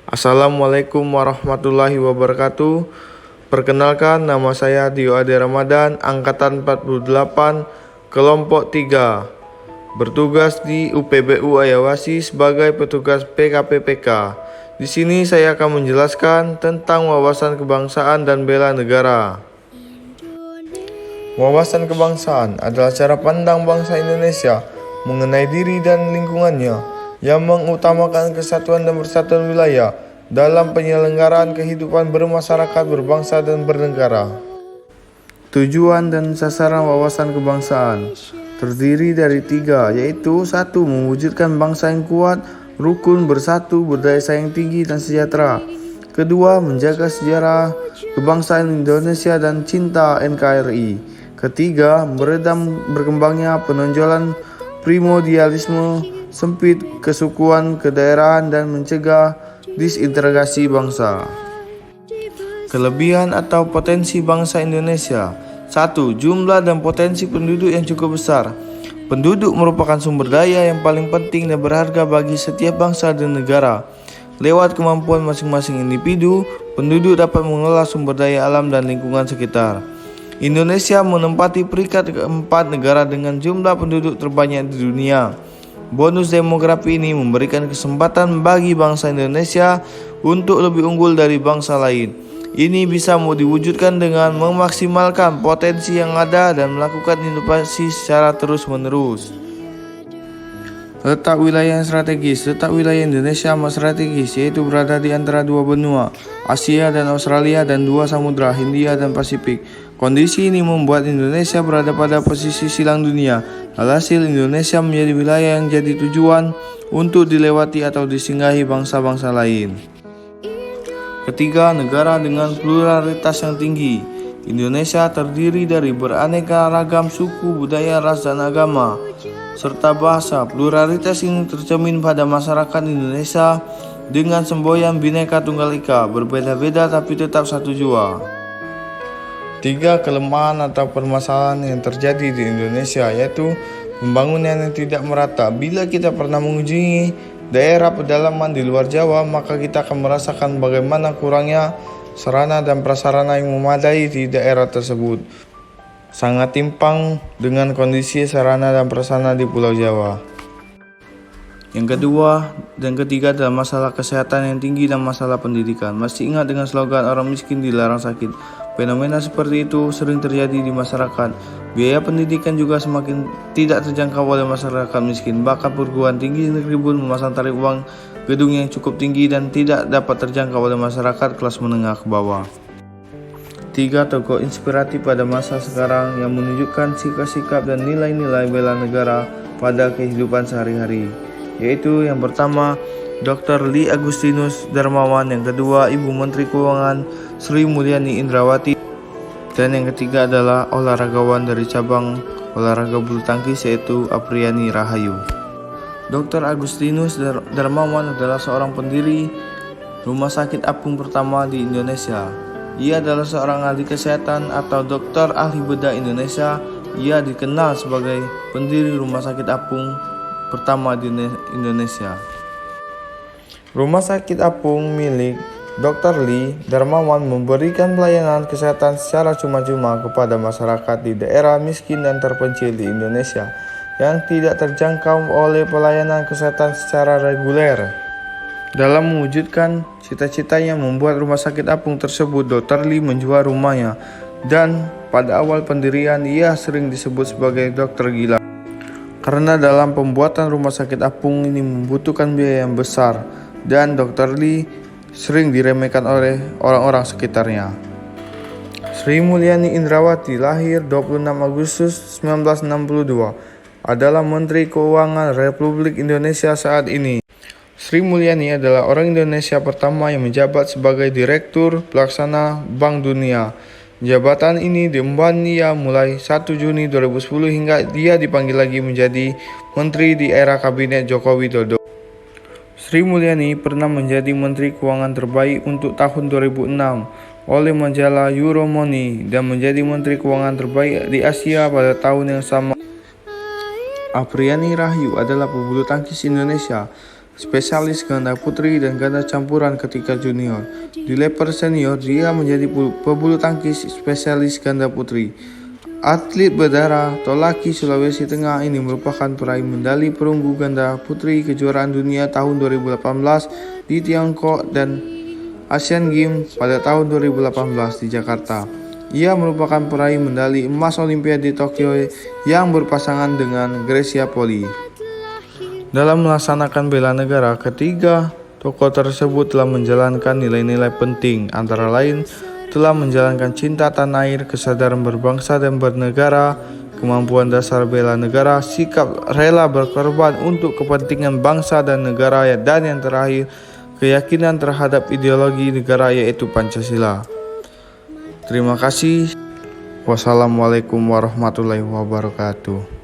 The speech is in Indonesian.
Assalamualaikum warahmatullahi wabarakatuh. Perkenalkan, nama saya Dio Ade Ramadan, angkatan 48, kelompok 3. Bertugas di UPBU Ayawasi sebagai petugas PKPPK. Di sini saya akan menjelaskan tentang wawasan kebangsaan dan bela negara. Wawasan kebangsaan adalah cara pandang bangsa Indonesia mengenai diri dan lingkungannya yang mengutamakan kesatuan dan persatuan wilayah dalam penyelenggaraan kehidupan bermasyarakat, berbangsa, dan bernegara. Tujuan dan sasaran wawasan kebangsaan terdiri dari 3, yaitu 1. Mewujudkan bangsa yang kuat, rukun, bersatu, berdaya saing tinggi, dan sejahtera. 2. Menjaga sejarah kebangsaan Indonesia dan cinta NKRI. 3. Meredam berkembangnya penonjolan primordialisme, sempit kesukuan, kedaerahan, dan mencegah disintegrasi bangsa. Kelebihan atau potensi bangsa Indonesia. 1. Jumlah dan potensi penduduk yang cukup besar. Penduduk merupakan sumber daya yang paling penting dan berharga bagi setiap bangsa dan negara. Lewat kemampuan masing-masing individu, penduduk dapat mengelola sumber daya alam dan lingkungan sekitar. Indonesia menempati peringkat keempat negara dengan jumlah penduduk terbanyak di dunia. Bonus demografi ini memberikan kesempatan bagi bangsa Indonesia untuk lebih unggul dari bangsa lain. Ini bisa diwujudkan dengan memaksimalkan potensi yang ada dan melakukan inovasi secara terus-menerus. Letak wilayah yang strategis. Letak wilayah Indonesia amat strategis, yaitu berada di antara 2 benua, Asia dan Australia, dan 2 samudra, Hindia dan Pasifik. Kondisi ini membuat Indonesia berada pada posisi silang dunia. Alhasil, Indonesia menjadi wilayah yang jadi tujuan untuk dilewati atau disinggahi bangsa-bangsa lain. 3. Negara dengan pluralitas yang tinggi. Indonesia terdiri dari beraneka ragam suku, budaya, ras, dan agama, serta bahasa. Pluralitas ini tercermin pada masyarakat Indonesia dengan semboyan Bhinneka Tunggal Ika, berbeda-beda tapi tetap satu jua. 3. Kelemahan atau permasalahan yang terjadi di Indonesia, yaitu pembangunan yang tidak merata. Bila kita pernah mengunjungi daerah pedalaman di luar Jawa, maka kita akan merasakan bagaimana kurangnya sarana dan prasarana yang memadai di daerah tersebut. Sangat timpang dengan kondisi sarana dan prasarana di Pulau Jawa. Yang kedua dan ketiga adalah masalah kesehatan yang tinggi dan masalah pendidikan. Masih ingat dengan slogan orang miskin dilarang sakit? Fenomena seperti itu sering terjadi di masyarakat. Biaya pendidikan juga semakin tidak terjangkau oleh masyarakat miskin. Bahkan perguruan tinggi negeri pun memasang tarif uang gedung yang cukup tinggi dan tidak dapat terjangkau oleh masyarakat kelas menengah ke bawah. 3. Tokoh inspiratif pada masa sekarang yang menunjukkan sikap-sikap dan nilai-nilai bela negara pada kehidupan sehari-hari, yaitu yang pertama Dr. Lee Agustinus Darmawan, yang kedua Ibu Menteri Keuangan Sri Mulyani Indrawati, dan yang ketiga adalah olahragawan dari cabang olahraga bulu tangkis yaitu Apriani Rahayu. Dr. Agustinus Darmawan adalah seorang pendiri Rumah Sakit Apung pertama di Indonesia. Ia adalah seorang ahli kesehatan atau dokter ahli bedah Indonesia. Ia dikenal sebagai pendiri Rumah Sakit Apung pertama di Indonesia. Rumah Sakit Apung milik Dr. Lee Darmawan memberikan pelayanan kesehatan secara cuma-cuma kepada masyarakat di daerah miskin dan terpencil di Indonesia yang tidak terjangkau oleh pelayanan kesehatan secara reguler. Dalam mewujudkan cita-citanya membuat Rumah Sakit Apung tersebut, Dr. Lee menjual rumahnya, dan pada awal pendirian ia sering disebut sebagai dokter gila. Karena dalam pembuatan Rumah Sakit Apung ini membutuhkan biaya yang besar, dan Dr. Lee sering diremehkan oleh orang-orang sekitarnya. Sri Mulyani Indrawati lahir 26 Agustus 1962, adalah Menteri Keuangan Republik Indonesia saat ini. Sri Mulyani adalah orang Indonesia pertama yang menjabat sebagai Direktur Pelaksana Bank Dunia. Jabatan ini diemban ia mulai 1 Juni 2010 hingga dia dipanggil lagi menjadi Menteri di era Kabinet Joko Widodo. Sri Mulyani pernah menjadi Menteri Keuangan terbaik untuk tahun 2006 oleh majalah Euromoney dan menjadi Menteri Keuangan terbaik di Asia pada tahun yang sama. Apriani Rahayu adalah pebulu tangkis Indonesia spesialis ganda putri dan ganda campuran ketika junior. Di level senior, dia menjadi pebulu tangkis spesialis ganda putri. Atlet berdarah Tolaki Sulawesi Tengah ini merupakan peraih medali perunggu ganda putri kejuaraan dunia tahun 2018 di Tiongkok dan Asian Games pada tahun 2018 di Jakarta. Ia merupakan peraih medali emas Olimpiade Tokyo yang berpasangan dengan Gracia Poli. Dalam melaksanakan bela negara, ketiga tokoh tersebut telah menjalankan nilai-nilai penting, antara lain telah menjalankan cinta tanah air, kesadaran berbangsa dan bernegara, kemampuan dasar bela negara, sikap rela berkorban untuk kepentingan bangsa dan negara, dan yang terakhir, keyakinan terhadap ideologi negara yaitu Pancasila. Terima kasih. Wassalamualaikum warahmatullahi wabarakatuh.